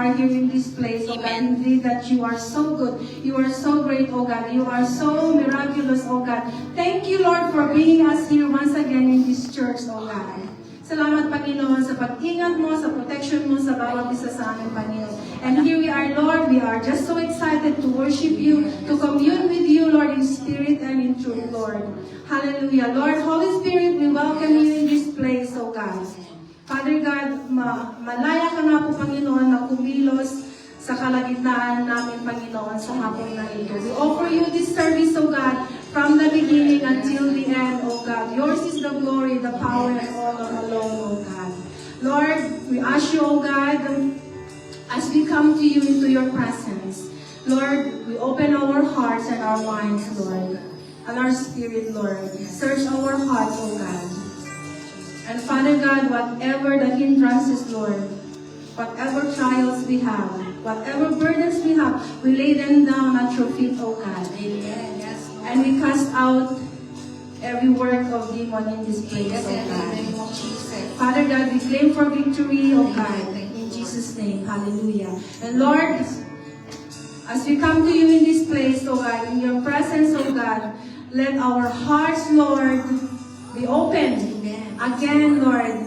are here in this place, oh God. Indeed that you are so good. You are so great, oh God. You are so miraculous, oh God. Thank you, Lord, for bringing us here once again in this church, oh God. Salamat, Panginoon, sa pag-ingat mo, sa protection mo, sa bawat isa sa amin, Panginoon. And here we are, Lord. We are just so excited to worship you, to commune with you, Lord, in spirit and in truth, Lord. Hallelujah. Lord, Holy Spirit, we welcome you in this place, oh God. Father God, malaya ka nga po, Panginoon, na kumilos sa kalagitnaan namin, Panginoon, sa hapon na ito. We offer you this service, O God, from the beginning until the end, O God. Yours is the glory, the power, and honor alone, O God. Lord, we ask you, O God, as we come to you into your presence, Lord, we open our hearts and our minds, Lord, and our spirit, Lord. Search our hearts, O God. And Father God, whatever the hindrances, Lord, whatever trials we have, whatever burdens we have, we lay them down at your feet, O God. Amen. Yes, Lord. And we cast out every work of demon in this place, Yes, O in the God. name of Jesus. Father God, we claim for victory, O God, in Jesus' name. Hallelujah. And Lord, as we come to you in this place, O God, in your presence, O God, let our hearts, Lord, be open again, Lord,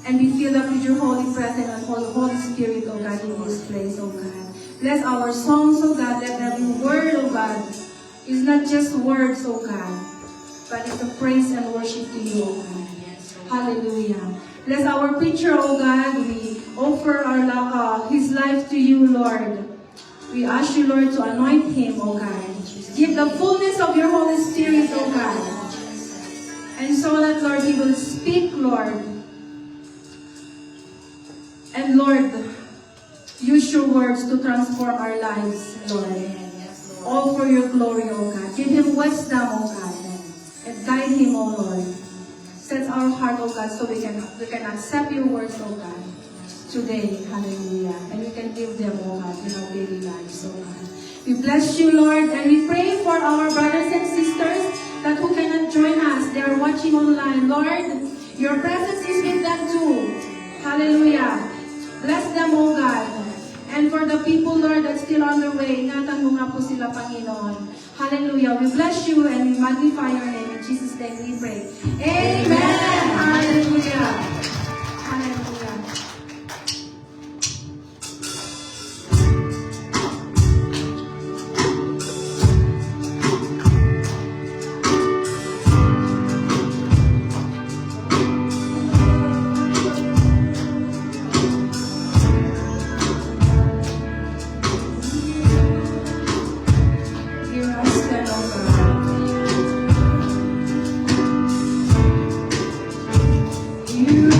and be filled up with your Holy Presence and Holy Spirit, O God, in this place, O God. Bless our songs, O God. Let every word, O God, is not just words, O God, but it's a praise and worship to you, O God. Hallelujah. Bless our preacher, O God. We offer his life to you, Lord. We ask you, Lord, to anoint him, O God. Give the fullness of your Holy Spirit, O God. And so that, Lord, he will speak, Lord. And Lord, use your words to transform our lives, Lord. All for your glory, O God. Give him wisdom, O God. And guide him, O Lord. Set our heart, O God, so we can accept your words, O God. Today, hallelujah. And we can give them, O God, in our daily lives, O God. We bless you, Lord, and we pray for our brothers and sisters that who cannot join us. They are watching online. Lord, your presence is with them too. Hallelujah. Bless them, O God. And for the people, Lord, that's still on their way, ingatan mo nga po sila, Panginoon. Hallelujah. We bless you and we magnify your name. In Jesus' name we pray. Amen. Hallelujah. Hallelujah. You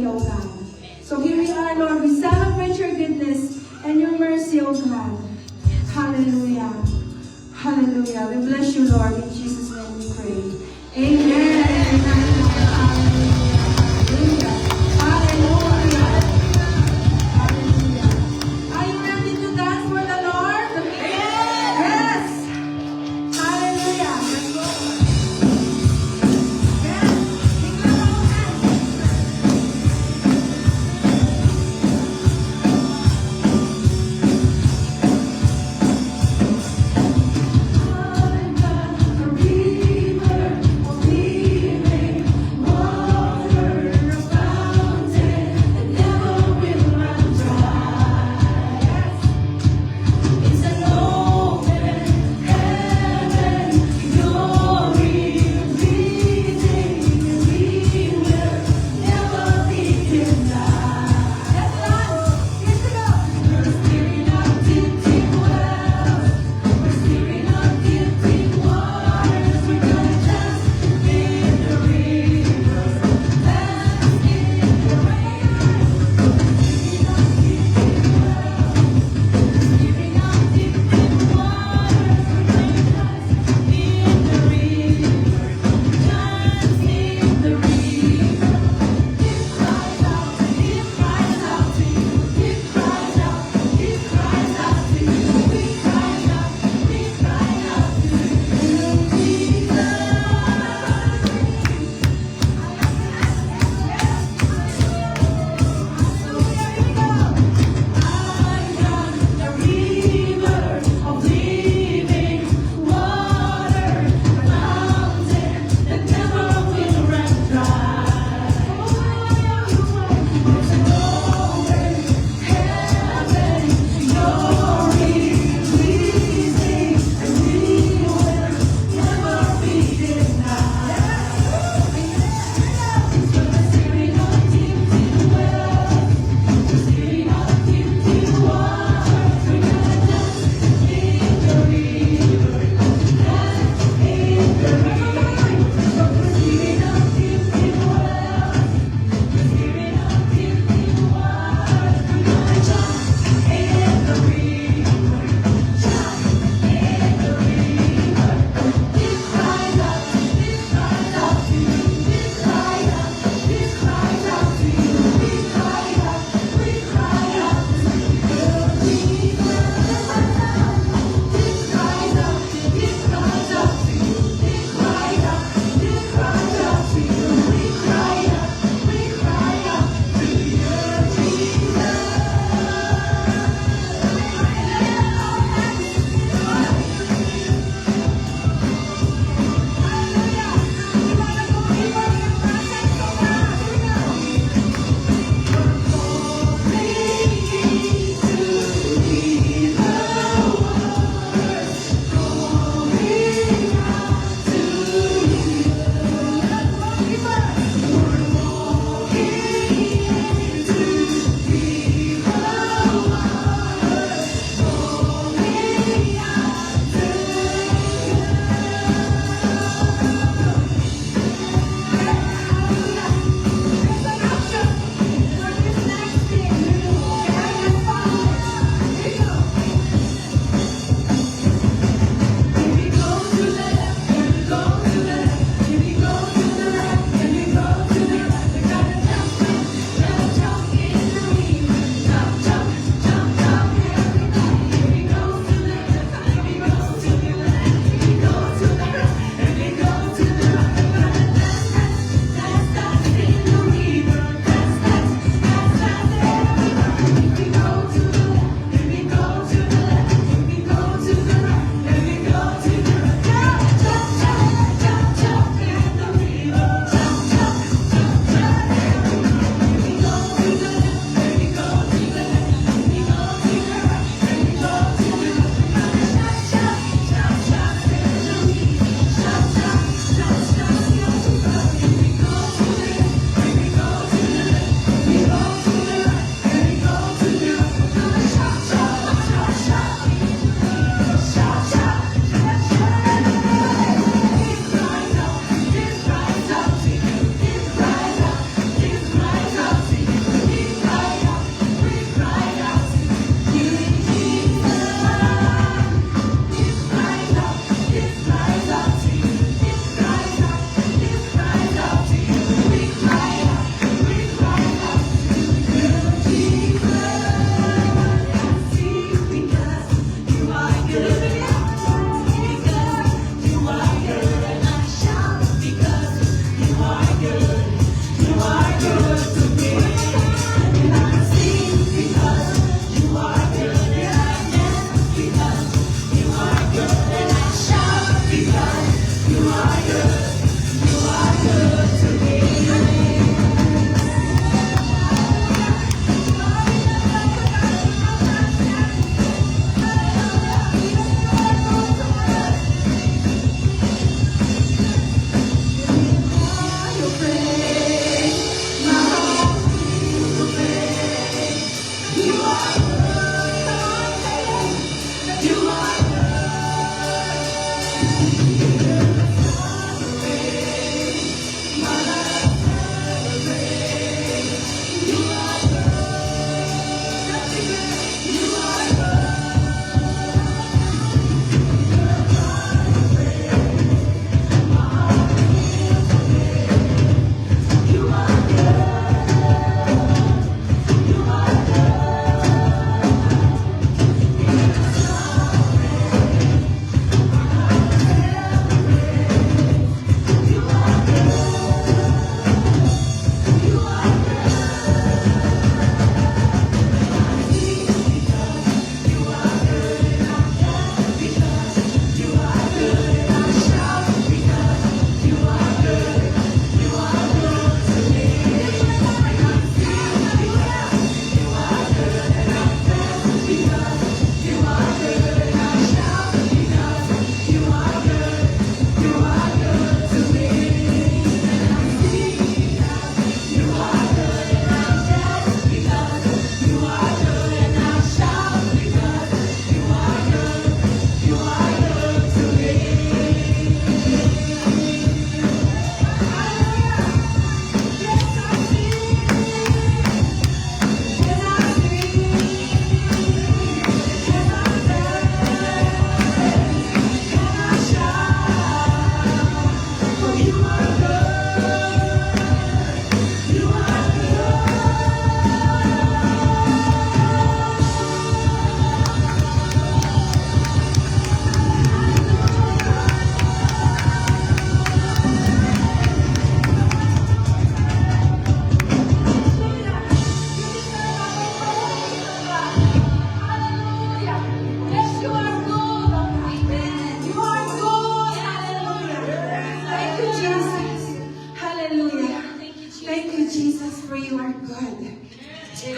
mercy, O God. So here we are, Lord. We celebrate your goodness and your mercy, O God. Hallelujah. Hallelujah. We bless you, Lord. In Jesus' name we pray. Amen. Hallelujah. Hallelujah. Hallelujah. Are you ready to dance for the Lord? Yes. Hallelujah. Let's go. Yes. Sing along. I've got a river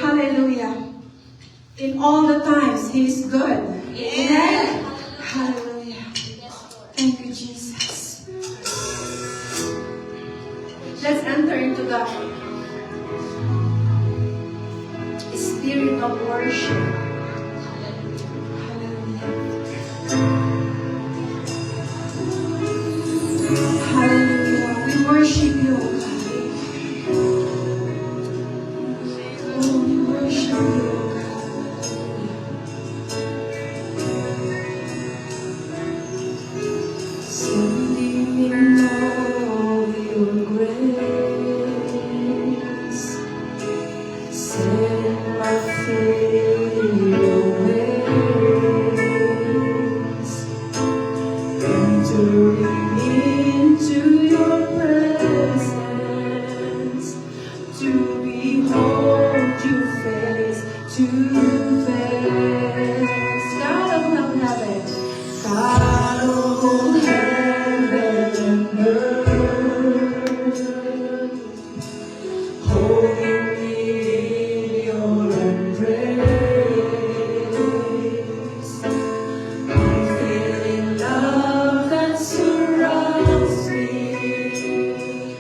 Hallelujah. In all the times, He is good. Amen. Hallelujah. Thank you, Jesus. Let's enter into the spirit of worship. Hallelujah. We worship you, O God. Oh, we worship you, O God. Standing in all your grace, set my feet your ways, entering into your presence, to behold you face to face. God of heaven, God of heaven and earth, holding me in your embrace. I'm feeling love that surrounds me.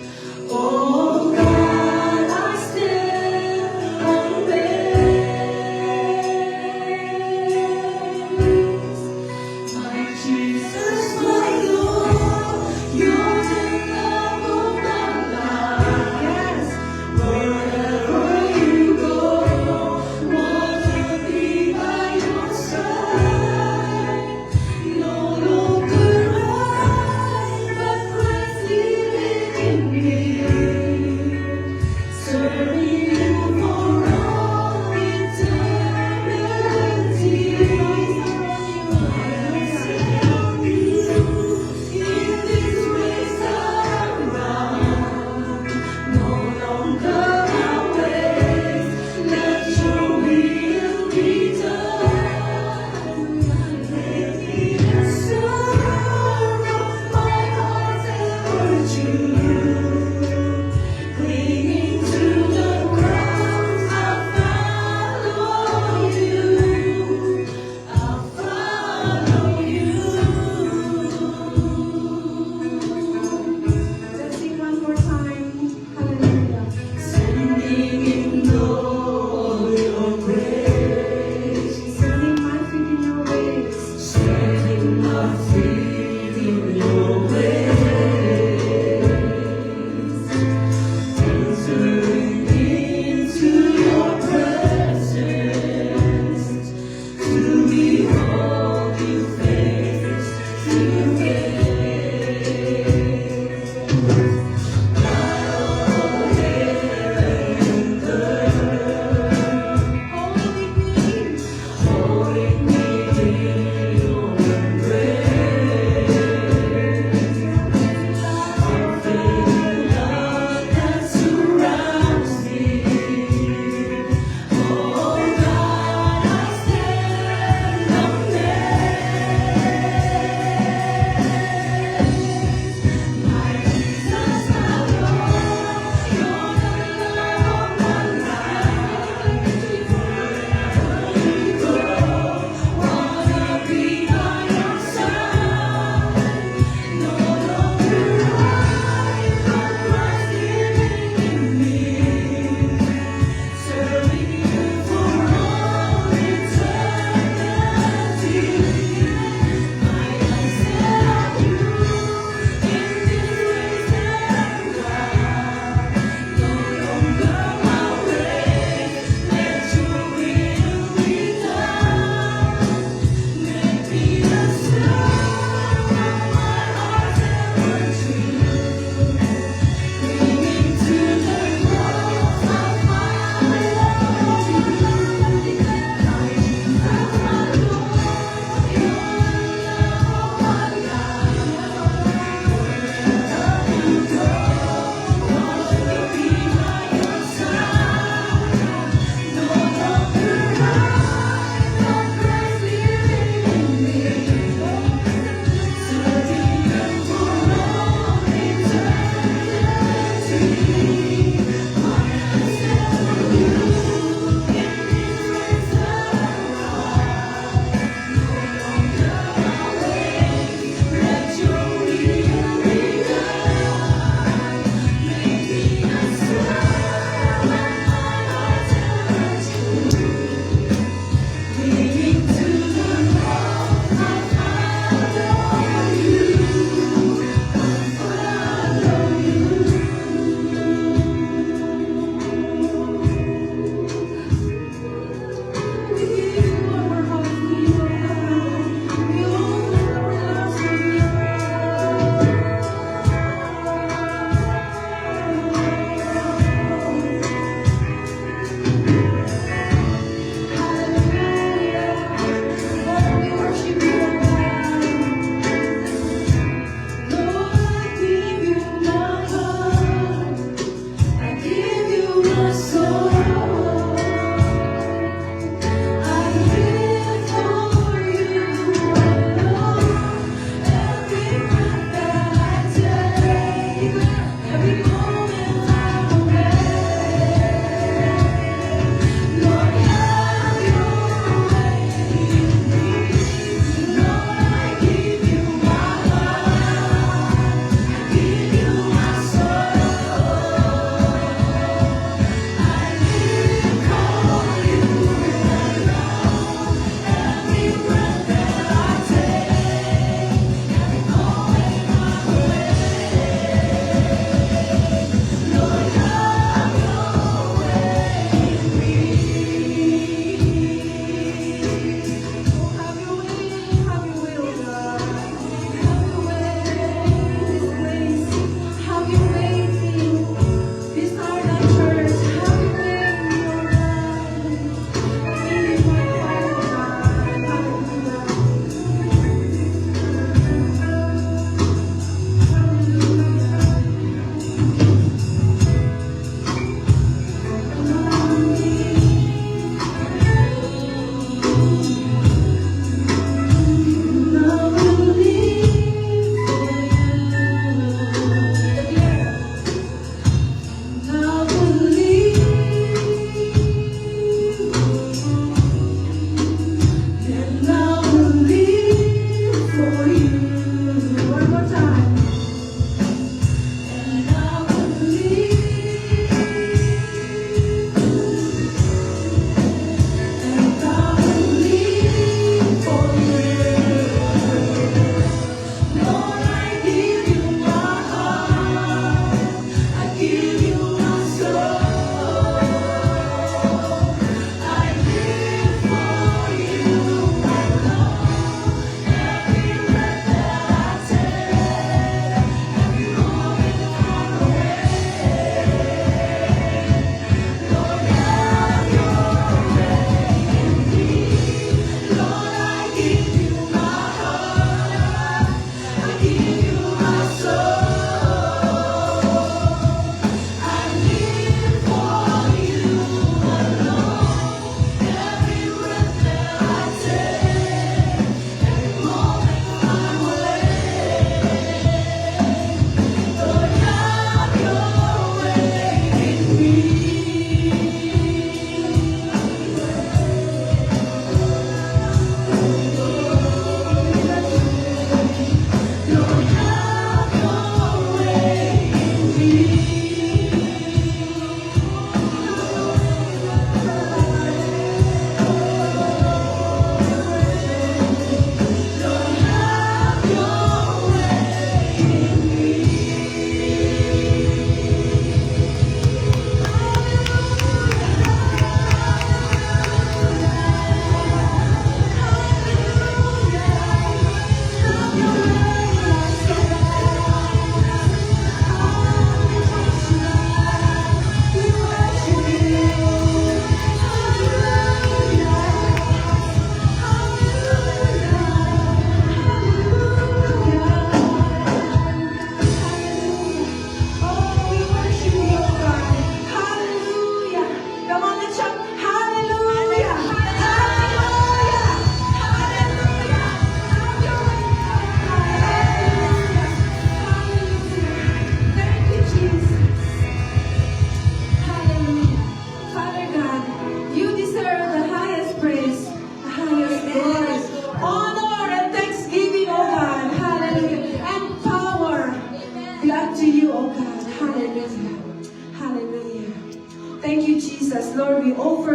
Oh God, I stand amazed.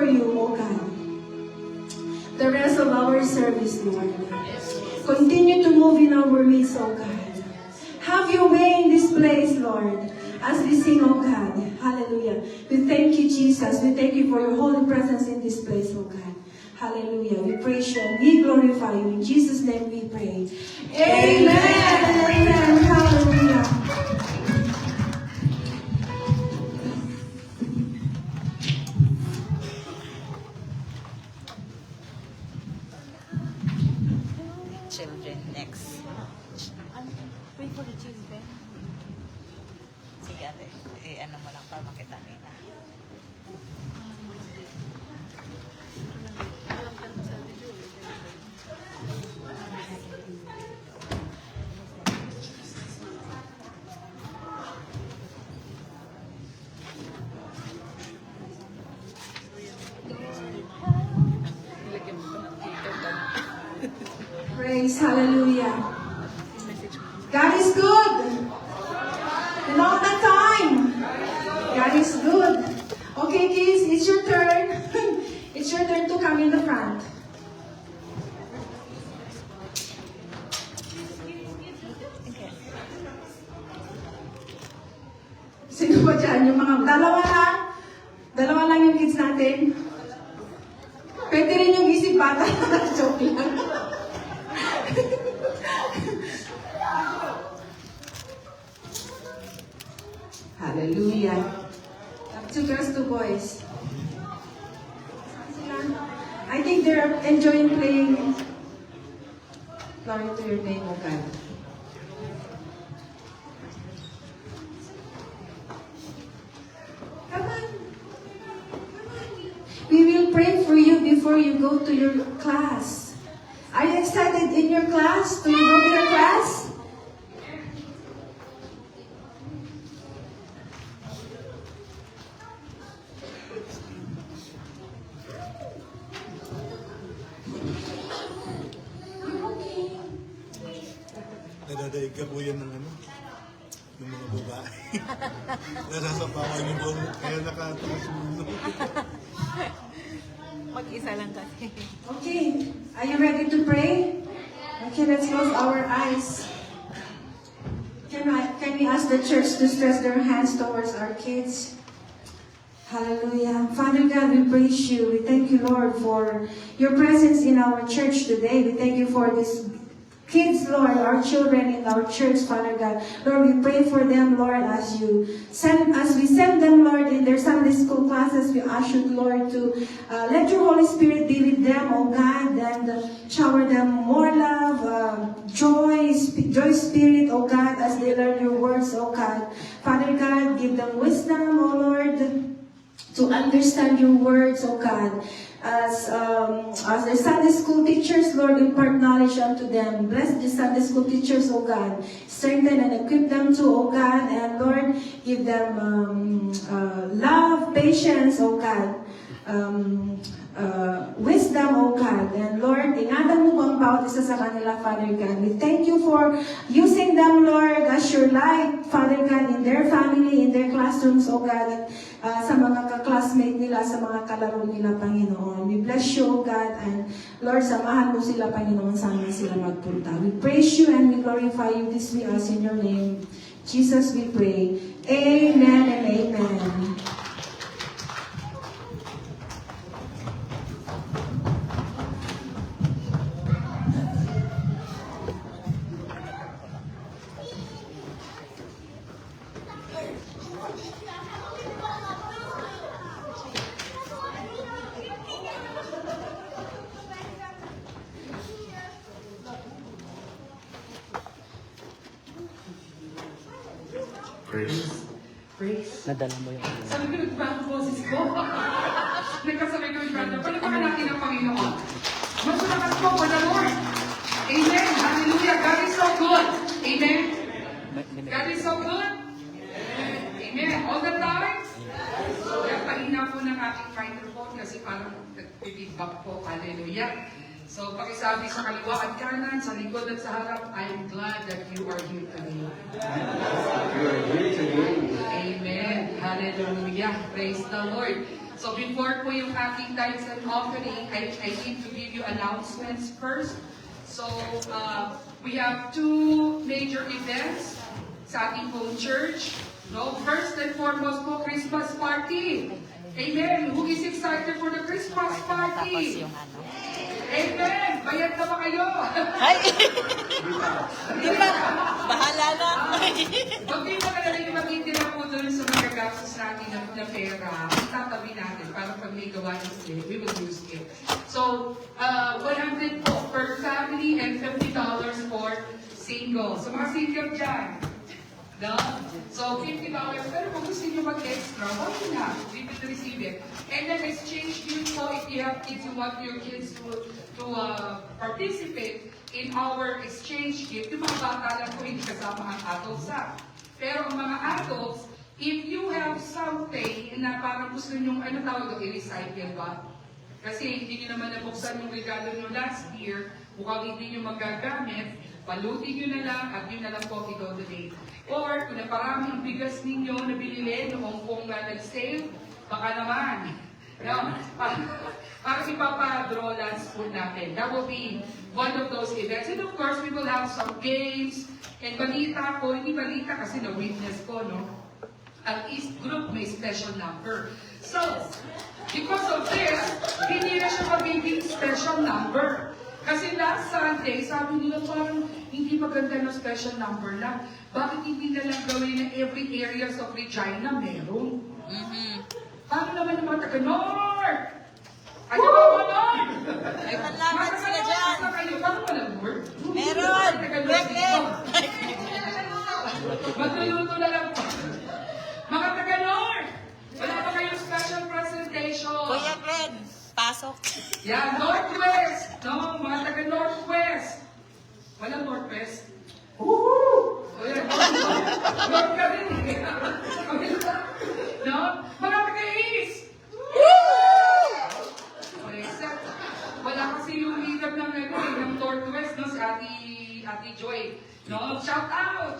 offer you, O God, the rest of our service, Lord. Continue to move in our midst, O God. Have your way in this place, Lord, as we sing, O God. Hallelujah. We thank you, Jesus. We thank you for your holy presence in this place, O God. Hallelujah. We praise you and we glorify you. In Jesus' name we pray. Amen. Amen. Hallelujah. Children next. Wait for the children. Sige ate, ano mo lang para makita nila. Praise, hallelujah. God is good. And all the time. God is good. Okay, kids, it's your turn. It's your turn to come in the front. Okay. Sino ba dyan? Yung mga dalawa lang yung kids natin. Pwede rin yung isip bata. Joke lang. Hallelujah. Two girls, two boys. I think they're enjoying playing. Glory to your name, O God. Come on. We will pray for you before you go to your class. Are you excited in your class? Do you go to your class? Nadadaig ka po yan ng ano? Ng mga babae. Nasasapawan yung buong, kaya nakataas mo. Mag-isa lang kasi. Okay. Are you ready to pray? Okay, let's close our eyes. Can we ask the church to stretch their hands towards our kids? Hallelujah. Father God, we praise you. We thank you, Lord, for your presence in our church today. We thank you for these kids, Lord, our children in our church, Father God. Lord, we pray for them, Lord, as we send them, Lord, in their Sunday school classes. We ask you, Lord, to let your Holy Spirit be with them, oh God, and shower them more love, joy spirit, oh God, as they learn your words, oh God. Father God, give them wisdom, oh Lord, to understand your words, oh God. As their Sunday school teachers, Lord, impart knowledge unto them. Bless the Sunday school teachers, oh God. Strengthen and equip them too, oh God. And Lord, give them love, patience, oh God. Wisdom, oh God. And Lord, ingatan mo bang bawat isa sa kanila, Father God. We thank you for using them, Lord, as your light, Father God, in their family, in their classrooms, oh God, at sa mga ka-classmate nila, sa mga kalaro nila, Panginoon. We bless you, oh God, and Lord, samahan mo sila, Panginoon, saan sila magpunta. We praise you and we glorify you. This we ask in your name. Jesus, we pray. Amen and amen. Nadala mo yung ano. Sabi ko, nag-brand boses ko. Nagkasabi ko yung brand. Palipakan natin ang Panginoon. Masalamat po for the Lord. Amen. Hallelujah. God is so good. Amen. God is so good. Amen. All the time. Kaya kanina po ng aking microphone kasi parang nag-feedback po. Hallelujah. So, pakisabi sa kaliwa at kanan, sa likod at sa harap, I'm glad that you are here today. Amen. Hallelujah. Praise the Lord. So before po yung aking tithes and offering, I need to give you announcements first. So we have two major events sa ating pong church. No, first and foremost po, Christmas party. Amen. Who is excited for the Christmas Tapos party? yung ano. Amen. Bayad na ba kayo? Ay! Di ba? Bahala na. Huwag kayo makalala yung magtitira po doon sa mga gastos natin na pera. Itatabi natin para pag may gawain sila, we will use it. So, 100 po per family and $50 for single. So, mga single dyan. No? So, $50. Pero kung gusto nyo mag-extra, wag nyo na. We will receive it. And then, exchange gift po if you have kids, you want your kids to participate in our exchange gift. Yung mga bata lang po, hindi kasama ang adults ha. Pero ang mga adults, if you have something na parang gusto nyo, ano tawag doon, i-recycle ba? Kasi hindi nyo naman nabuksan yung regalo nyo last year, mukhang hindi nyo magagamit, palutin nyo na lang at yun na lang po i-donate. Or kung naparami ang bigas ninyo na binili noong kung nag-sale, baka naman. No? Para ipapa-draw last po natin. That will be one of those events. And of course, we will have some games and balita po. Hindi balita kasi na-witness ko, no? Ang East Group may special number. So, because of this, hindi na siya magiging special number. Kasi last Sunday, sabi nila parang hindi maganda na special number lang. Bakit hindi na lang gawin na every areas of Regina meron? Paano naman yung mga taga-North? Ano ba mga North? May panlaban sila dyan. Paano wala North? Meron! Brooklyn! Magluluto na lang po. Mga taga-North! Wala ba kayong special presentation? Kuya Glenn, pasok. Yan, Northwest! No, mga taga-Northwest! Walang Northwest? Woohoo! O yan, North ka rin eh. No? Mga taga-East! Okay, wala kasi yung leader ng ng Northwest, no? Si Ate Joy. No? Shout out,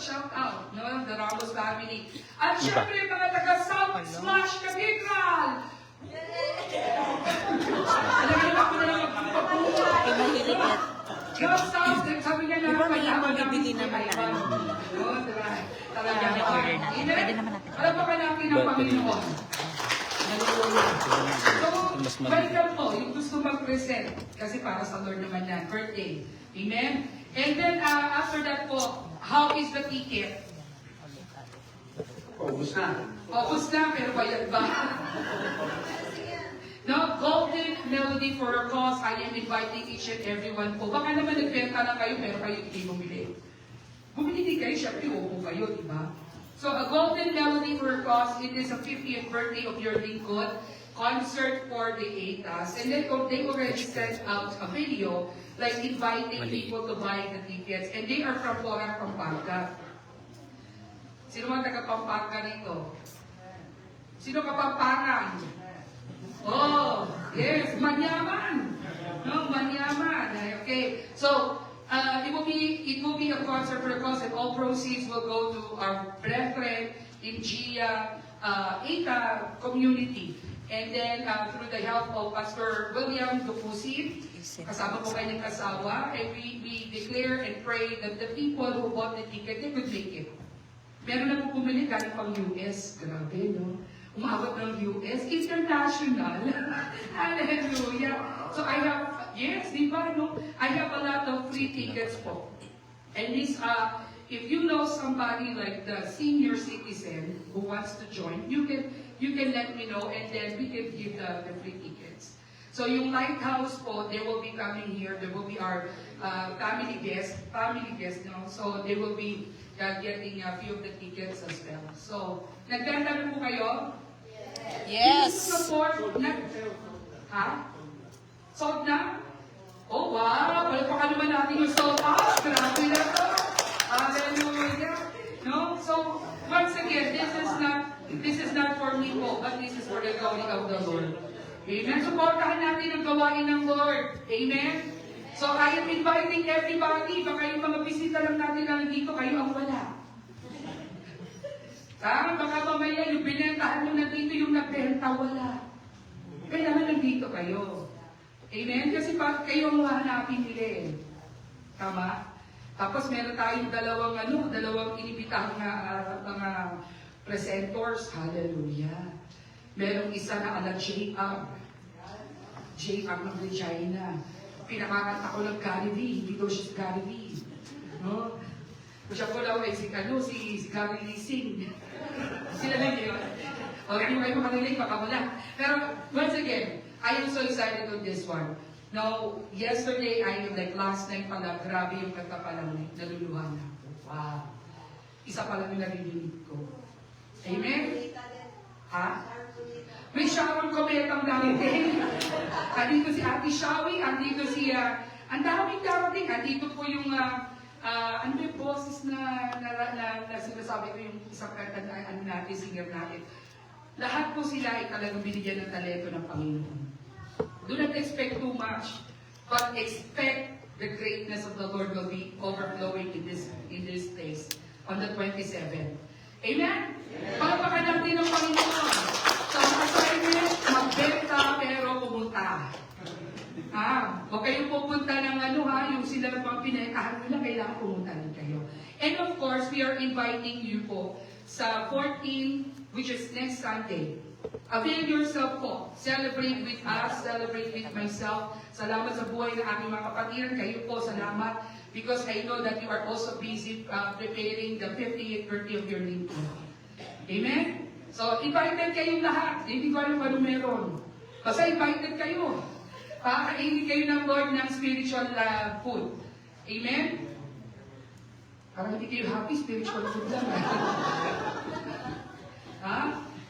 no? The Ramos family. At syempre, mga taga-South Smash Cathedral! Alam ako na lang magpapapuha. Ay, mahilig yan. Girls South, sabi niya na Diba may bibili naman na ano? Talaga. May order natin. Pwede naman natin. Alam ba ka natin ang Panginoon? So, welcome po, yung gusto mag-present. Kasi para sa Lord naman yan, birthday. Amen? And then, after that po, how is the ticket? Ubus na. Ubus na, pero bayad ba? No, Golden Melody for a cause. I am inviting each and everyone po. Baka naman nagbenta na kayo, pero kayo hindi bumili. Bumili din kayo, syempre upo kayo, di ba? So, a Golden Melody for a cause, it is a 50th birthday of your lingkod, concert for the ATAS. And then they already sent out a video, like inviting people to buy the tickets. And they are from Porang, Pampanga. Sino man taga Pampanga rito? Sino Kapampangan? Oh, yes, manyaman. No, manyaman. Okay. So, it will be a concert for the cause, and all proceeds will go to our brethren in Gia Eta community. And then, through the help of Pastor William Dupusi, kasama po kanyang kasawa, and we declare and pray that the people who bought the ticket, they could make it. Meron na po pumili galing pang US. Grabe, no? Umabot ng US, international. Hallelujah. So I have, yes, di ba, no? I have a lot of free tickets po. And this, if you know somebody like the senior citizen who wants to join, you can let me know and then we can give the free tickets. So yung Lighthouse po, they will be coming here. There will be our family guests, no? So they will be getting a few of the tickets as well. So, nagdanda na po kayo? Yes! Support na? Ha? Sold na? Oh, wow! Palpakan naman natin yung sold out. Grabe na to. Hallelujah. No? So, once again, this is not for me po, but this is for the glory of the Lord. Amen? Supportahan natin ang gawain ng Lord. Amen? So, I am inviting everybody. Baka yung mga bisita lang natin na nandito, kayo ang wala. Baka mamaya yung binentahan nyo na dito, yung nagbenta, wala. kailangan nandito kayo. Amen? Kasi kayo ang hahanapin nila eh. Tama? Tapos meron tayong dalawang inibitahang mga presenters. Hallelujah. Merong isa na ala J.R. J.R. ng Regina. Pinakakanta ko ng Gary V. Hindi daw siya si Gary V. No? Siya ko daw ay si Gary Lee Singh. Sila lang yun. O, hindi mo kayo makalilig, baka wala. Pero, once again, I am so excited on this one. Now, yesterday, last night pala, grabe yung kanta pa lang, naluluhan na. Wow. Isa pa lang yung narinig ko. Amen? Ha? May Sharon Cometang darating. Andito si Ate Shawi, andito si, ang daming darating. Andito po yung, ano yung boses na sinasabi ko yung isang kanta na natin, singer natin. Lahat po sila ay talagang binigyan ng talento ng Panginoon. Do not expect too much, but expect the greatness of the Lord will be overflowing in this place on the 27th. Amen? Palpakan natin ng Panginoon. Sa assignment, magbenta pero pumunta. Huwag kayong pupunta ng yung sila ng mga pinakahan nila, kailangan pumunta din kayo. And of course, we are inviting you po sa 14, which is next Sunday. Avail yourself po. Celebrate with us, celebrate with myself. Salamat sa buhay ng aming mga kapatid. Kayo po, salamat. Because I know that you are also busy preparing the 58th birthday of your little. Amen? So, invited kayong lahat. Hindi ko alam kung ano meron. Basta invited kayo. Pakakainin kayo ng Lord ng spiritual food. Amen? Parang hindi kayo happy, spiritual food lang.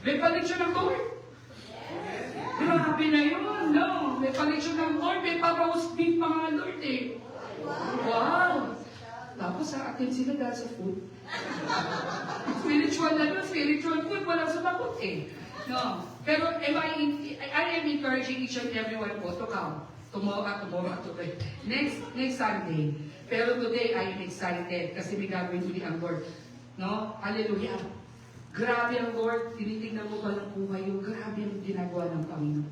May paleksyon ng Lord? Grabe na yun, no? May paleksyon ng Lord, may pa-roast beef pa nga Lord eh. Wow! Tapos sa atin sila dahil sa food. Spiritual na yun, spiritual food, walang sumakot eh. No. Pero I am encouraging each and everyone po to come. Tomorrow, today. Next Sunday. Pero today, I am excited kasi may gagawin uli ang Lord. No? Hallelujah. Grabe ang Lord. Tinitingnan mo pa ng buhay yung grabe ang ginagawa ng Panginoon.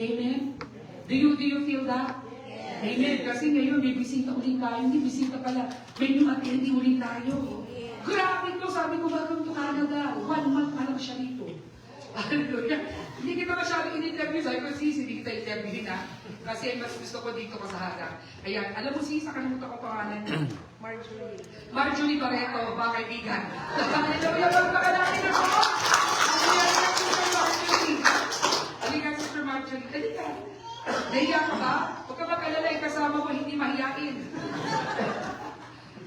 Amen? Do you feel that? Yes. Amen. Kasi ngayon, may bisita ulit tayo. Hindi bisita pala. May attendee ulit tayo. Grabe to. Sabi ko, welcome to Canada. 1 month pa lang siya dito. Hallelujah. Hindi kita masyadong in-interview. Sabi ko, sis, hindi kita interviewin na. Kasi mas gusto ko dito ka sa harap. Ayan, alam mo sis, nakalimutan ko pangalan niya. Marjorie Barreto, mga kaibigan. Hallelujah, magpakalaki na ako. Halika, Sister Marjorie. Halika. Nahiya ka ba? Huwag ka mag-alala, yung kasama mo, hindi mahiyain.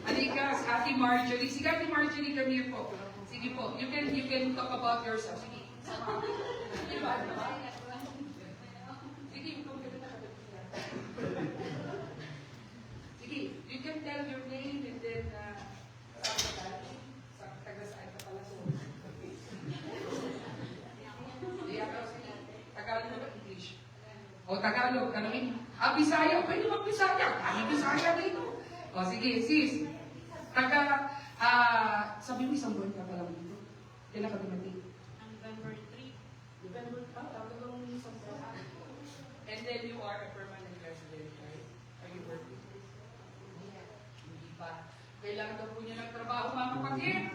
Halika, si Ate Marjorie. Sige, Ate Marjorie, come here po. Sige po, you can talk about yourself. Sige. Sige, sige, you can tell your name and then sa taga-saan ka pala. Tagalog ba English? O Tagalog, tanongin. Bisaya, pwede mag-Bisaya. Kami Bisaya dito. O sige, sis. Sabi mo isang buwan ka pala dito. Kailan ka dumating? November 3. Talagang isang buwan. And then you are a permanent resident, right? Are you working? Hindi pa. Kailangan daw po niya ng trabaho, mga kapatid.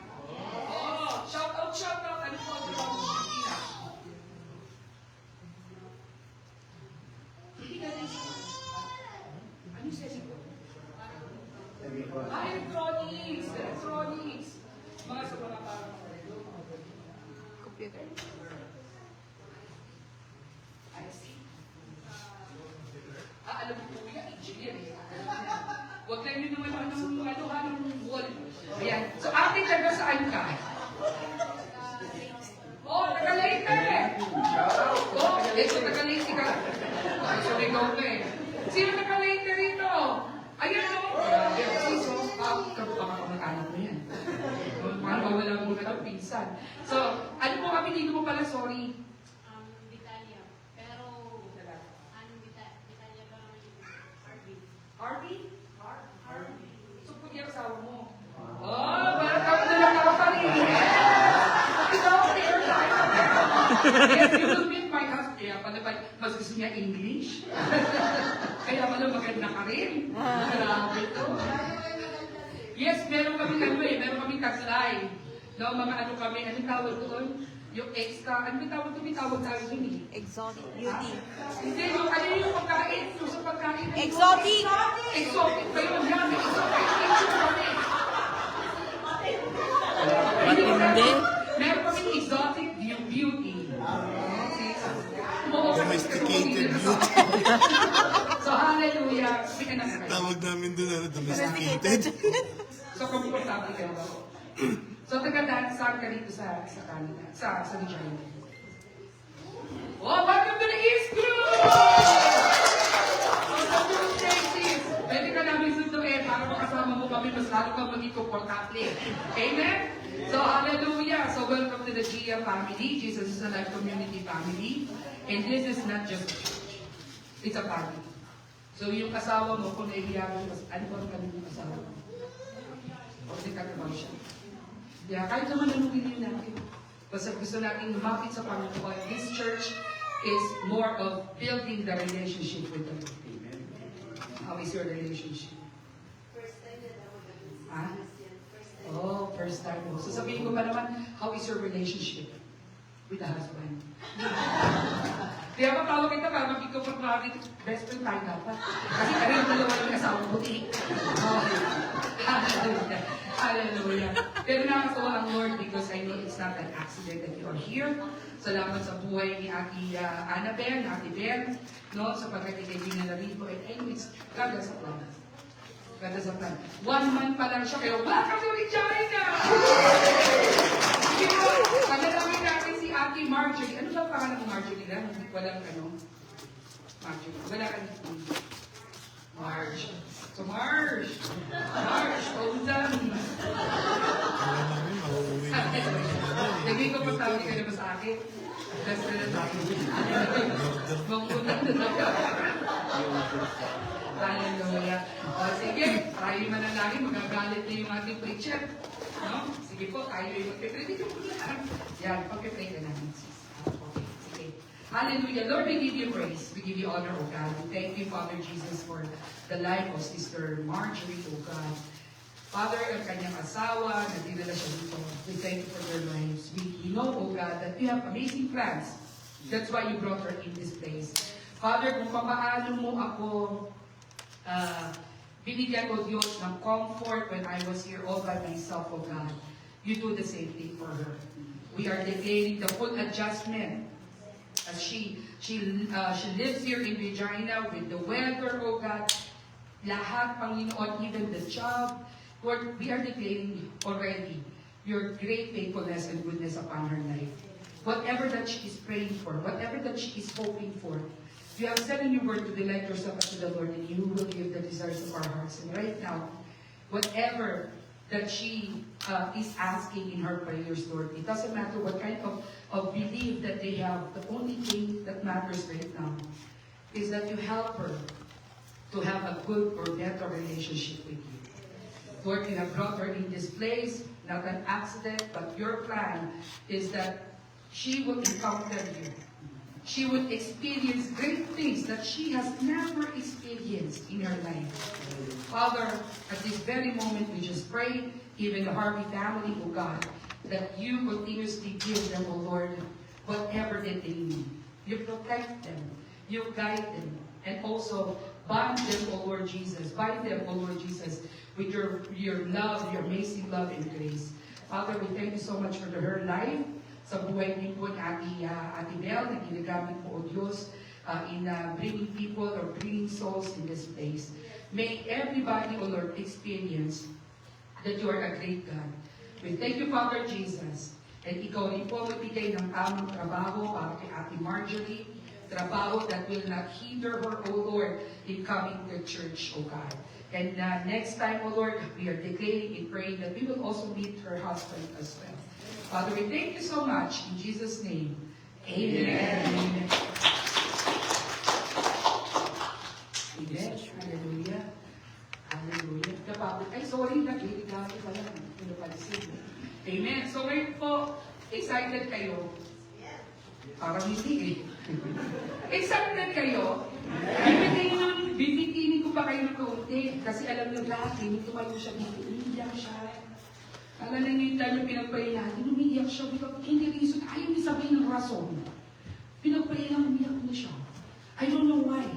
Oh, shout out. Ano po ang trabaho sa Pilipinas? Hindi ka rin siya. Ano siya siya? Electronics. Mga sa mga parang computer. I see. Alam mo po yan, engineer eh. Huwag lang yun naman ng wall. Ayan. So, ate, taga saan ka? Oh, taga-Leyte! Oh, ito taga-Leyte ka. Ay, so ikaw ka eh. Sino taga-Leyte rito? Ayan o. Kamag-anak mo yan. Wala mo na ng pinsan. So, ano po kami dito mo pala, sorry. Vitalia. Pero, Vitalia ba naman yung Harvey? Harvey? Harvey. So, kung yung asawa mo. Oh, parang ako na lang ako pa rin. Ikaw, clear tayo. Yes, you will meet my husband. Yeah, palabad finish. Kaya pala maganda ka rin. Grabe to. Yes, meron kaming meron kaming taglay. No, mga ano kami, anong tawag doon? Yung extra, anong tawag doon? May tawag tayo doon eh. Exotic beauty. Hindi, yung pagkain, yung sa pagkain. Exotic! Exotic ba yun? Yan, may exotic kami. Matindi. Meron kaming exotic beauty. Domesticated beauty. So, hallelujah. Sige na kayo. Tawag namin doon, domesticated. So, komportable ka ba? So, taga-dansan ka dito sa Canada, sa Regina. Oh, welcome to the East Group! Welcome to the States! Pwede ka namin sunduin para makasama mo kami, mas lalo kang maging komportable. Amen? So, hallelujah! So, welcome to the Gia family. Jesus is a Life Community family. And this is not just a church. It's a family. So, yung asawa mo, kung naiiyakan, ano ba ang kanyang asawa mo? O, di ka naman siya. Yeah, kahit naman nanungin natin. Basta gusto natin lumapit sa Panginoon. This church is more of building the relationship with the Lord. How is your relationship? Ha? Oh, first time mo. So sabihin ko pa naman, how is your relationship with the husband? Kaya matawag kita para mag-ikaw pa best friend tayo dapat. Kasi kami yung dalawa yung asawang buti. Hallelujah. Hallelujah. Pero nakakatawa ang Lord because I know it's not an accident that you are here. Salamat sa buhay ni Ate Annabelle, Ate Ben, no, sa pagkakikaibigan na rito. And anyways, God has a plan. God has a plan. 1 month pa lang siya, kaya welcome to Regina! Sige po, pagkatawin natin si Ate Marjorie. Ano ba pangalan mo, Marjorie lang? Walang ano? Marjorie. Wala ka dito. Marge. So Marge, hold on. Wala namin, mauuwi namin. Naging ko patawag ka na ba sa akin? That's the Manguna na ako. Hallelujah. O sige, tayo manalangin, magagalit na yung ating preacher. No? Sige po, tayo yung magpipray. Dito po lang. Yan, pagpipray ka namin, sis. Okay, sige. Hallelujah. Lord, we give you praise. We give you honor, O God. We thank you, Father Jesus, for the life of Sister Marjorie, O God. Father, ang kanyang asawa, na dinala siya dito. We thank you for their lives. We know, O God, that you have amazing plans. That's why you brought her in this place. Father, kung papaano mo ako binigyan ko, Diyos, ng comfort when I was here all by myself, O God, you do the same thing for her. We are declaring the full adjustment as she lives here in Regina with the weather, oh God, lahat, Panginoon, even the job. Lord, we are declaring already your great faithfulness and goodness upon her life. Whatever that she is praying for, whatever that she is hoping for, you have said in your word to delight yourself unto the Lord, and you will give the desires of our hearts. And right now, whatever that she is asking in her prayers, Lord, it doesn't matter what kind of belief that they have. The only thing that matters right now is that you help her to have a good or better relationship with you. Lord, you have brought her in this place, not an accident, but your plan is that she will encounter you. She would experience great things that she has never experienced in her life. Father, at this very moment, we just pray, even the Harvey family, oh God, that you continuously give them, oh Lord, whatever that they need. You protect them, you guide them, and also bind them, oh Lord Jesus. Bind them, oh Lord Jesus, with your love, your amazing love and grace. Father, we thank you so much for her life. Sa buhay din po ni Ate Belle, na ginagamit po o Diyos in bringing people or bringing souls in this place. May everybody, O Lord, experience that you are a great God. We thank you, Father Jesus. And ikaw rin po magbigay ng tamang trabaho para kay Ate Marjorie. Trabaho that will not hinder her, O Lord, in coming to church, O God. And next time, O Lord, we are declaring and praying that we will also meet her husband as well. Father, we thank you so much. In Jesus' name, amen. Amen. Amen. Hallelujah. Hallelujah. Kapag, ay, sorry, nag-iigati pala. Pinapansin. Amen. So ngayon po, excited kayo? Parang hindi eh. Excited kayo Kasi alam niyo dati, nung tumayo siya dito, umiiyak siya. Alala niyo yung time yung pinagpayin natin, umiiyak siya. Because hindi reason, ayaw niya sabihin ng rason. Pinagpayin lang, umiiyak na siya. I don't know why.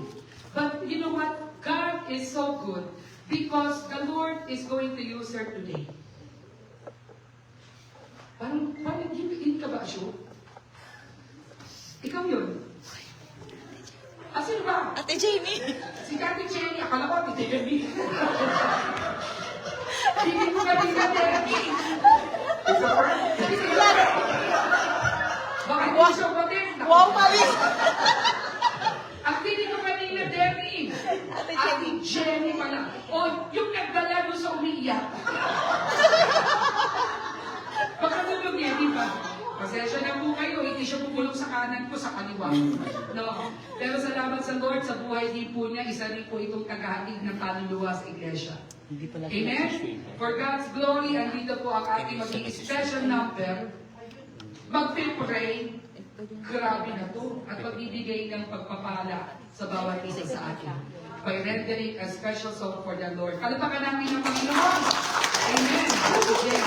But you know what? God is so good because the Lord is going to use her today. Parang hindi ka ba sure? Ikaw yun. Sino ba? Ate Jamie! Si Kati Jenny. Akala ko Ate Jenny. Hindi ko kanina Jenny. Bakit hindi siya patin? Wow, mami! Ang hindi ko kanina Jenny. Ate Jenny pala. O, yung nagdala doon sa umiiyak. Baka nulog niya, di ba? Pasensya na po kayo, hindi siya pupulong sa kanan ko, sa kaliwa. No? Pero salamat sa Lord, sa buhay din po niya, isa rin po itong tagahatid ng kaluluwa sa iglesia. Hindi pala Amen? For God's glory, andito po ang ating maging special number. Magpipray, grabe na to, at magbibigay ng pagpapala sa bawat isa sa atin. By rendering a special song for the Lord. Kalapakan namin ng Panginoon. Amen. Amen.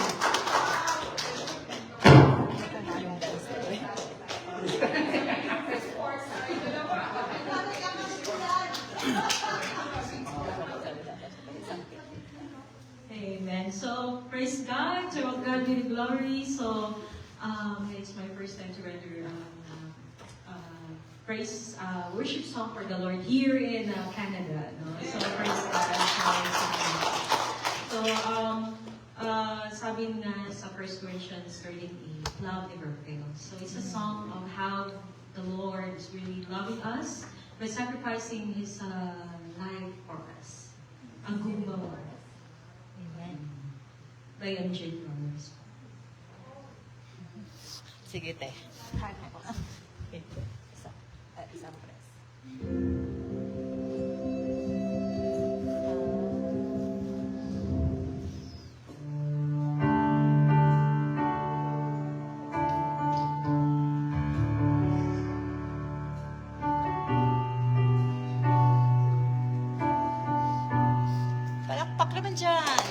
Amen. So, praise God. To God be the glory. So, it's my first time to render praise worship song for the Lord here in Canada. No? So, praise God. So, sabi nga sa 1 Corinthians 13:8, love never fails. So, it's a song of how the Lord is really loving us by sacrificing His life for us. Ang gumawa. Amen. By MJ Brothers. Sige, te. Isang press. Palakpak naman dyan.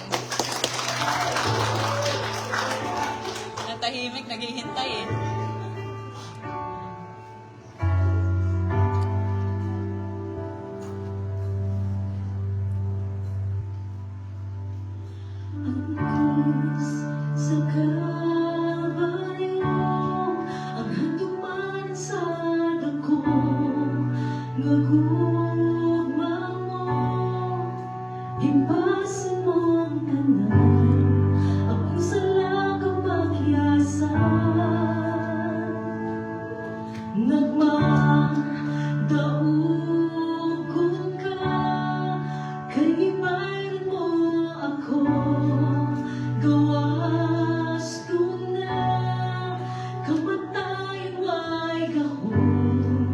Natahimik, naghihintay eh. Sa Kalbaryo, ang handuman sa dako, ngagugma mo, impasan mo ang tanan, akong sala kapagyasan. Nagmadaugod ka, kay mayroon mo ako. Gawas ko na, kamatayan way gahon,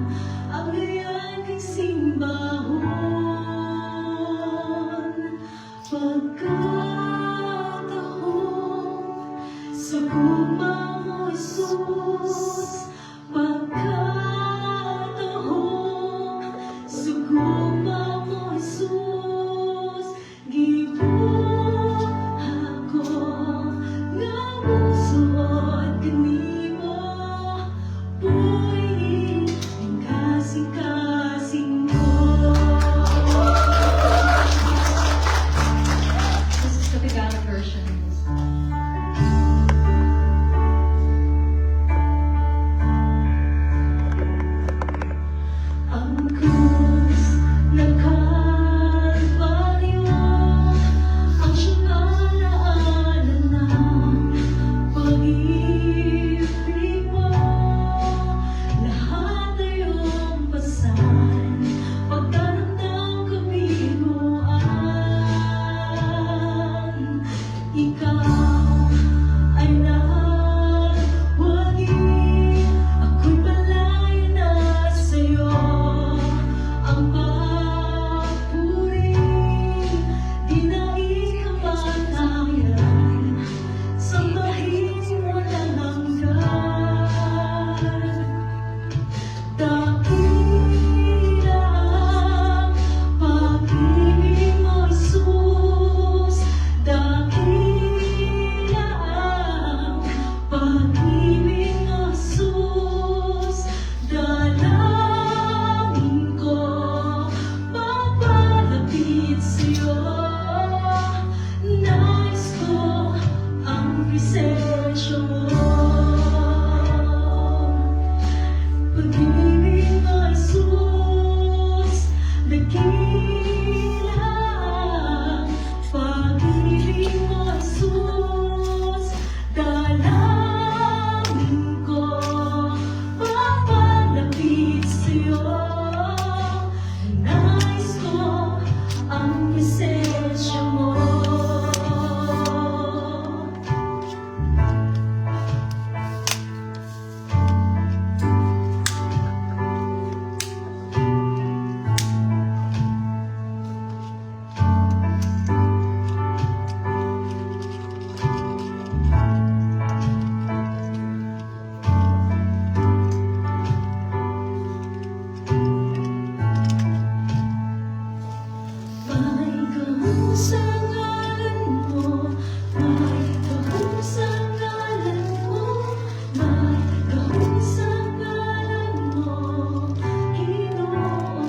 ang iyan kay simbahon. Pagkatahon, sa guma mo Jesus, pagkatahon, sa guma mo Jesus, gibuhat ako nga musuot kanimo, buhay ang kasing-kasing ko. This is the Tagalog version. Ang krus sa ngalan mo, may gahong sa ngalan mo, may gahong sa ngalan mo, Ginoo.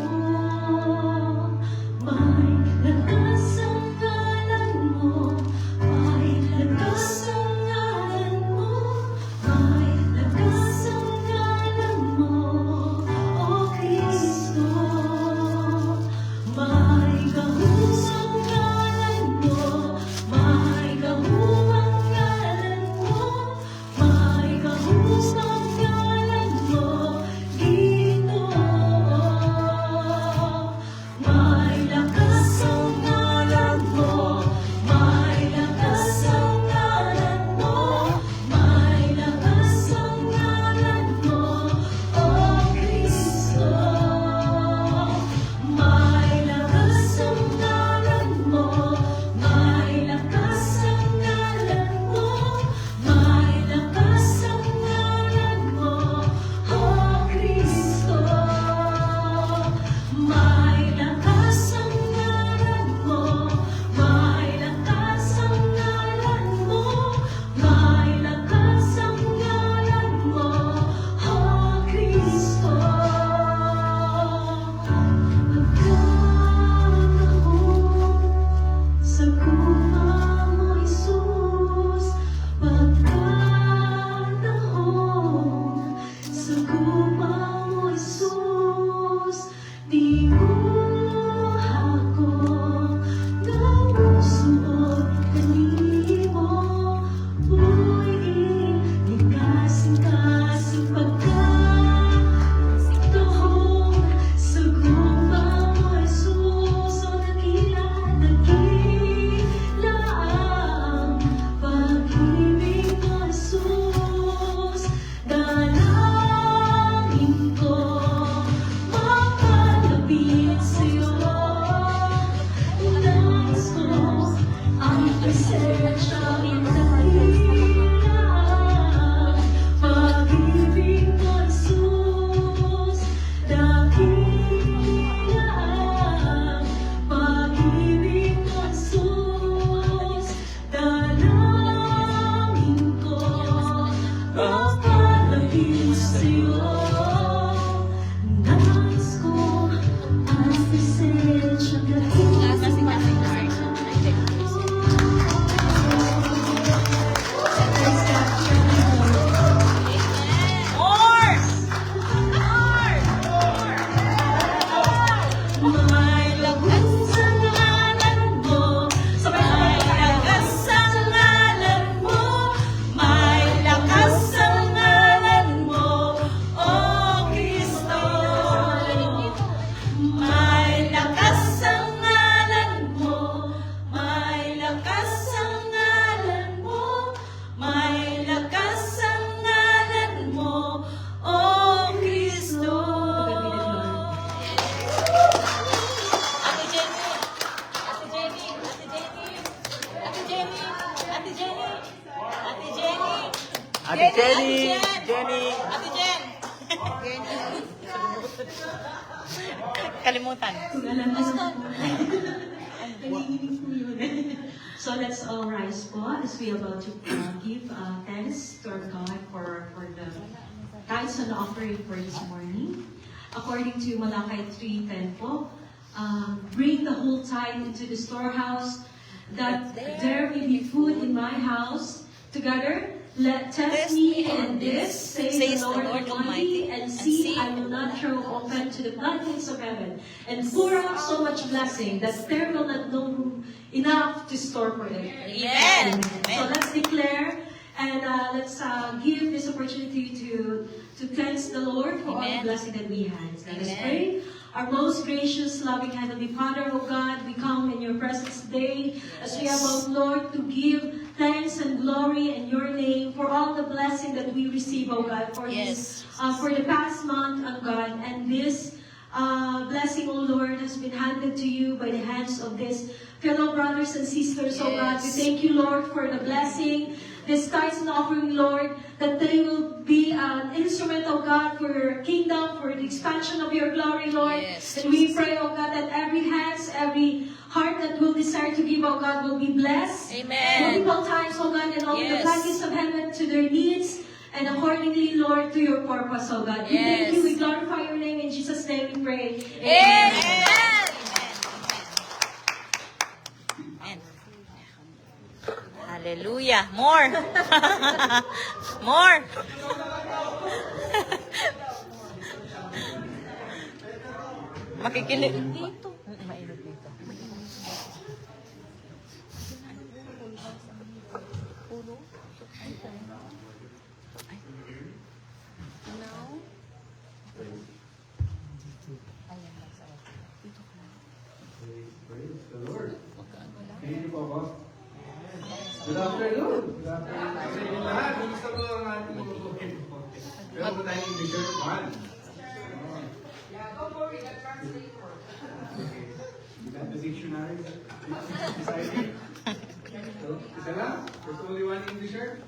May lakas sa ngalan mo, may lakas sa ngalan mo, may lakas sa ngalan mo, O Kristo. May gahong sa ngalan mo, may gahong ang ngalan mo, may gahong sa ngalan mo, Ginoo. May lakas ang ngalan mo, may lakas ang ngalan mo, may lakas ang ngalan mo, O Kristo. May lakas ang ngalan mo, may lakas ang ngalan mo, may lakas ang ngalan mo, O Kristo. May lakas ang ngalan mo, may lakas ang ngalan mo, may lakas ang ngalan mo, O Kristo. Pagkakahon sa kuha mo, Jesus. Pagkakahon sa kuha mo, Jesus. Di ko ako namusunod kanimo. Uy, likas-kasing pagkakahon sa kuha mo, Jesus. O dakila ang pag-ibig mo, Jesus. Dalangin ko makalapit sa'yo. Nais ko ang presensya ng dakila. Pag-ibig mo, Jesus. Dakila pag-ibig mo, Jesus. Dalangin ko makalapit sa'yo. Nais ko ang presensya ng dakila. May lakas sa ngalan mo, may lakas sa ngalan mo, may lakas sa ngalan mo, O Kristo. May lakas sa ngalan mo, may lakas sa ngalan mo, may lakas sa ngalan mo, O Kristo. Ate Jenny! Ate Jenny! Ate Jenny! Ate Jenny! Ate Jenny! Ate Jenny! Ate Jenny! Jenny! Ate Jen! Kalimutan. So let's all rise po as we are about to give thanks to our God for the tithes and offering for this morning. According to Malachi 3:10 po, bring the whole tithe into the storehouse, that there may be food in my house. Together, test me in this, says the Lord Almighty, and see, I will not throw open to the floodgates of heaven, and pour out so much blessing that there will not no room enough to store for them. Amen. So let's declare and let's give this opportunity to thank the Lord for all the Amen. blessing that we had. Let us Amen. pray. Our most gracious, loving Heavenly Father, O God, we come in your presence today as we have, O Lord, to give thanks and glory in your name for all the blessing that we receive, O God, for Yes. this, for the past month, O God, and this blessing, O Lord, has been handed to you by the hands of these fellow brothers and sisters, O God. We Yes. thank you, Lord, for the blessing This tithes and offering, Lord, that they will be an instrument, oh God, for your kingdom, for the expansion of your glory, Lord. Yes, And we pray, oh God, that every hands, every heart that will desire to give, oh God, will be blessed. Amen. Multiple times, oh God, and all the Yes. packets of heaven to their needs, and accordingly, Lord, to your purpose, oh God. We thank you, Yes. we glorify your name. In Jesus' name we pray. Amen. Amen. Hallelujah. More. More. Makikinig. Dito. Mainit dito. Praise the Lord. Thank you po, boss. Good afternoon. Good afternoon sa inyo lahat. Gusto ko ang ating mga bukid po. Meron po tayong Bishop Juan. You got the dictionary beside you? So, isa lang? There's only one Englisher?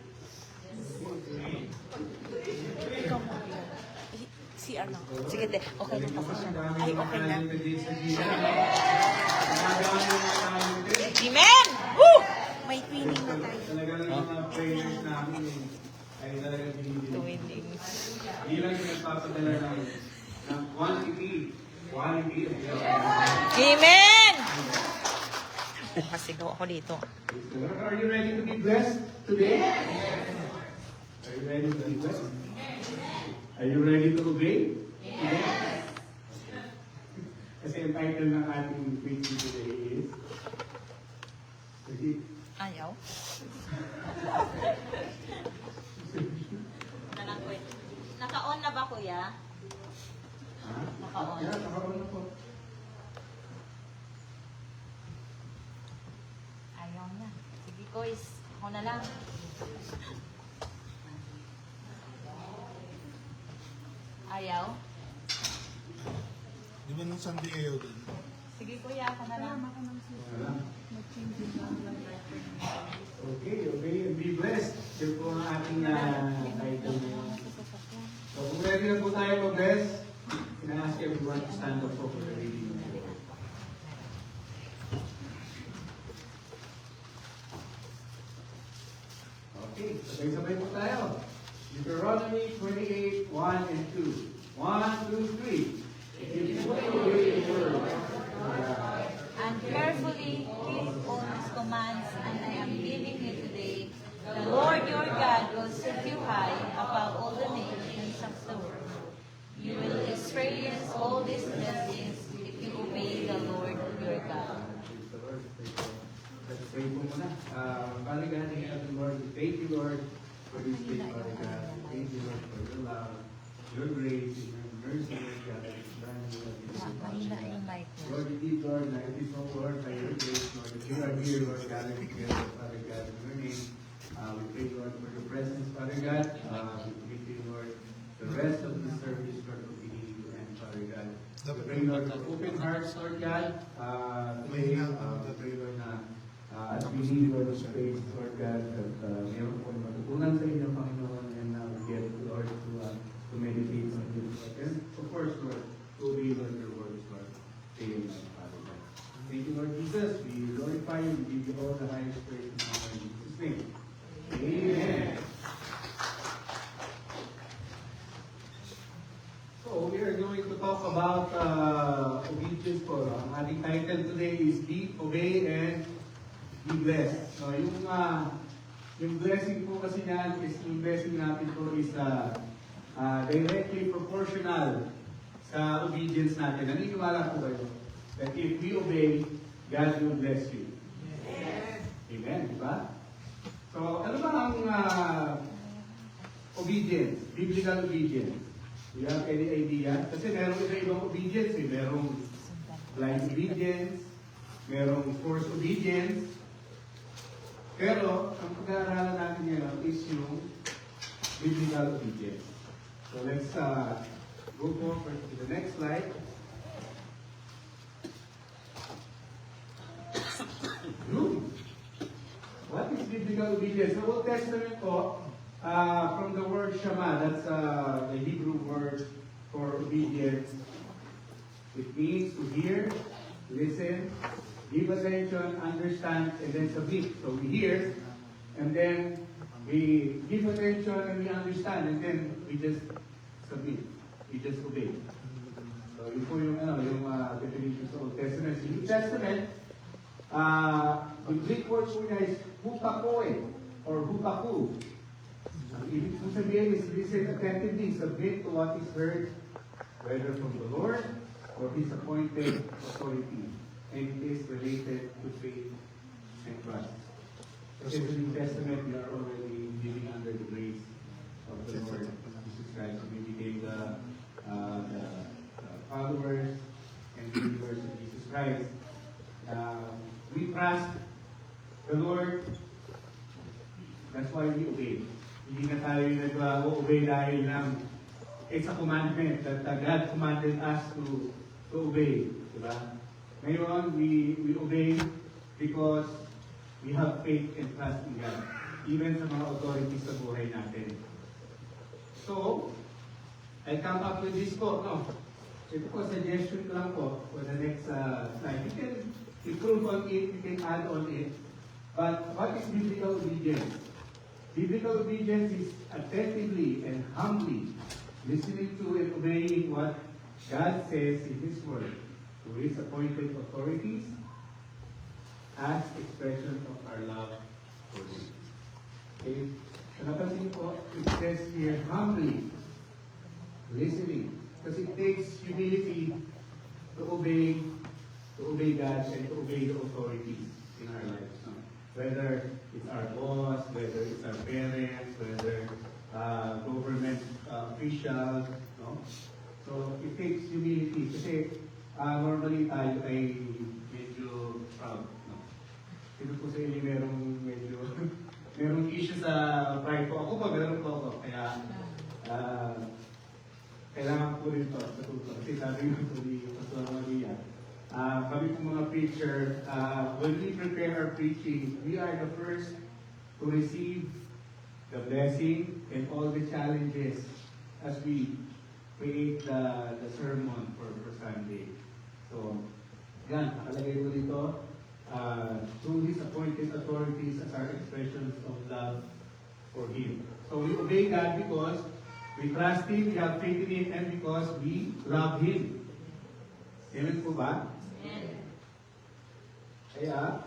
CR lang. Sige, de. Okay na kasi siya. Ay, okay na. Amen! Woo! May twinning na tayo. Talaga lang yung mga prayers namin ay talagang hindi. Twinning. Hindi lang yung nagpapadala ng quantity. Quality. Amen! Masigaw ako dito. Are you ready to be blessed today? Are you ready to be blessed? Are you ready to obey? Yes. Kasi ang title ng ating preaching today is Ayaw? Naka-on na ba, kuya? Naka-on. Yeah, naka-on na po. Ayaw na. Sige, guys. Ako na lang. Ayaw? Di ba nung Sunday ayaw din? Sige, kuya. Ako na lang. Wala. Okay, obey and be blessed. Ito po ang ating title. So kung ready na po tayo mag-bless, can I ask everyone to stand up for the reading? Okay, sabay-sabay po tayo. Deuteronomy 28, 1 and 2. 1, 2, 3. If you obey the word of God, And carefully keep all His commands, and I am giving you today. The Lord your God will set you high above all the nations of the world. You will experience all these blessings if you obey the Lord your God. praise the Lord. Let's pray po muna. Father God, in heaven, Lord, we thank you, Lord, for this day, Father God. We thank you, Lord, for your love, your grace, and your mercy, Lord God, that is granted to us. Lord, indeed, Lord, that it is so, Lord, by your grace, Lord, that you are here, Lord, gathered together, Father God, in your name. We pray, Lord, for your presence, Father God. We pray, Lord, the rest of the service, Lord, will be you and Father God. We pray, Lord, for open hearts, Lord God. Today, we pray, Lord, na as we need, Lord, of space, Lord God, that meron po matutunan sa inyo, Panginoon, and we get, Lord, to meditate on you, Lord. And, of course, Lord, to obey, Lord, your words, Lord. Day and night, Father God. Thank you, Lord Jesus. We glorify you. We give you all the highest praise and honor in Jesus' name. Amen. So, we are going to talk about obedience po. Ang ating title today is Be, Obey, and Be Blessed. So, yung blessing po kasi niyan is, yung blessing natin po is directly proportional sa obedience natin. Naniniwala po kayo that if we obey, God will bless you. Amen, di ba? So, ano ba ang obedience? Biblical obedience. Do you have any idea? Kasi merong iba-ibang obedience eh. Merong blind obedience, merong forced obedience. Pero, ang pag-aaralan natin ngayon is yung biblical obedience. So, let's go forward to the next slide. What is biblical biblical obedience. Sa Old Testament po, from the word Shema, that's the Hebrew word for obedience. It means to hear, listen, give attention, understand, and then submit. So we hear, and then we give attention and we understand, and then we just submit. We just obey. So yun po yung definition sa Old Testament. Sa New Testament, the Greek word po niya is hupakoe or hupaku. Ang ibig po sabihin is listen attentively, submit to what is heard, whether from the Lord or His appointed authority. And it is related to faith and trust. Kasi in the New Testament, we are already living under the grace of the Lord Jesus Christ. We became the followers and believers of Jesus Christ. We trust the Lord. That's why we obey. Hindi na tayo nag-obey dahil lang it's a commandment that God commanded us to obey. Diba? Ngayon, we obey because we have faith and trust in God. Even sa mga authorities sa buhay natin. So, I come up with this po. No? Ito po, suggestion ko lang po for the next slide. You can improve on it, you can add on it. But what is biblical obedience? Biblical obedience is attentively and humbly listening to and obeying what God says in His Word to His appointed authorities as expression of our love for Him. Okay? So napansin po, it says here, humbly listening. Because it takes humility to obey God and to obey the authorities in our lives. No? Whether it's our boss, whether it's our parents, whether government officials, no? So it takes humility. Kasi normally tayo ay medyo proud. No? Sino po sa inyo merong issue sa pride po? Ako pa, meron po ako. Kaya kailangan ko rin ito sa tuto. Kasi sabi nga po ni Pastor Maria, kami po mga preacher, when we prepare our preaching, we are the first to receive the blessing and all the challenges as we create the sermon for Sunday. So, yan, nakalagay ko dito, through His appointed authorities as our expressions of love for Him. So we obey God because we trust Him, we have faith in Him, and because we love Him. Amen po ba? Amen. Kaya,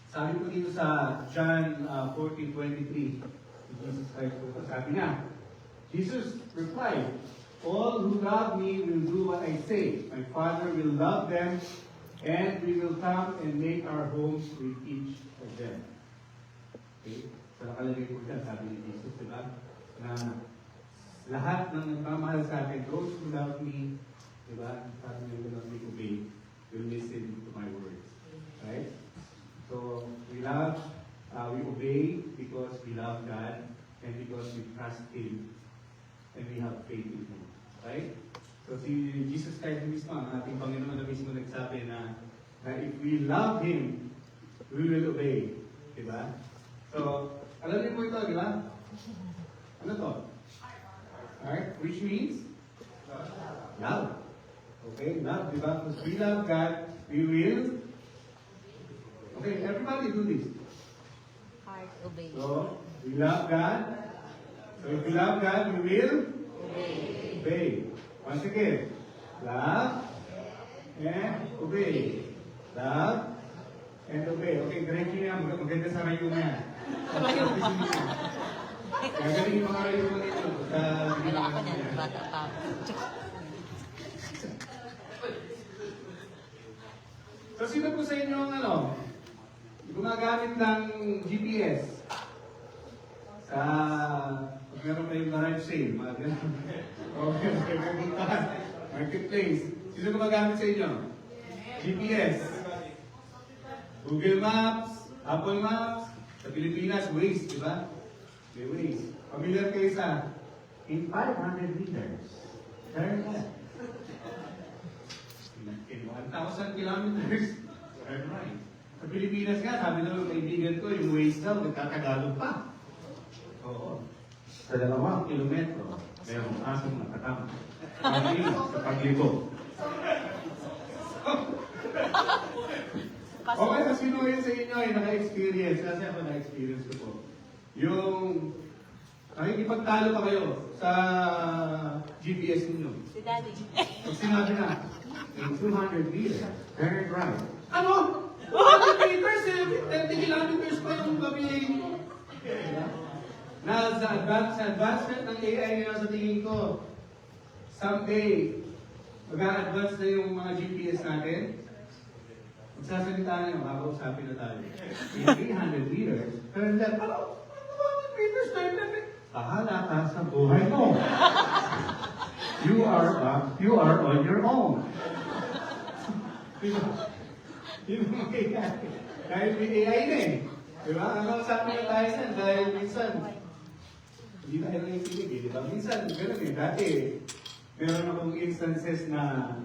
sabi po dito sa John 14:23, Jesus Christ po, sabi niya, Jesus replied, all who love me will do what I say. My Father will love them, and we will come and make our homes with each of them. Okay? So nakalagay po dyan, sabi ni Jesus, diba? Na lahat ng nagmamahal sa akin, those who love me, diba? Sabi niya, will not be obeyed, will listen to my words. Right? So, we obey because we love God and because we trust Him and we have faith in Him. Right? So, si Jesus Christ mismo, ang ating Panginoon na mismo nagsabi na if we love Him, we will obey. Diba? So, alam niyo po ito, diba? Ano to? Alright? Which means? Love. Okay, love, diba? Because we love God, we will. Okay, everybody do this. Heart obey. So, we love God. So, if we love God, we will obey. Once again, love and obey. Love and obey. Okay, diretso niya. Maganda sa rayuma yan. Gagaling yung mga rayuma nito. Wala ako na, bata pa ako. So, sino po sa inyo ang gumagamit ng GPS? Sa, pag meron kayong garage sale, mga ganun. O, meron kayong pupuntahan, marketplace. Sino gumagamit sa inyo? GPS. Google Maps, Apple Maps, sa Pilipinas, Waze, di ba? May Waze. Familiar kayo sa in 500 meters. Turn left. In 1,000 kilometers, turn right. Sa Pilipinas nga, sabi ng kaibigan ko, yung Waze daw, nagkatagalog pa. Oo. Sa 2 kilometro, mayroong asong nakatama. Mabilis sa pagligo. Okay, kasi sino yun sa inyo ay naka-experience? Kasi ako na-experience ko po. Yung nakikipagtalo pa kayo sa GPS ninyo. Si Daddy. Pag sinabi na, in 200 meters, turn right. Ano? 200 meters, 30 kilometers pa yung gabi. Diba? Na sa advancement ng AI ngayon sa tingin ko, someday, mag-a-advance na yung mga GPS natin. Magsasalita na yun, makausapin na tayo. In 300 meters, turn left. Ano? 200 meters, turn left. Bahala ka sa buhay mo. You are on your own. Diba? Yung mga AI. Dahil may AI na eh. Diba? Ano sabi na tayo na dahil minsan, hindi tayo nakikinig eh. Diba? Minsan, gano'n eh. Dati, meron akong instances na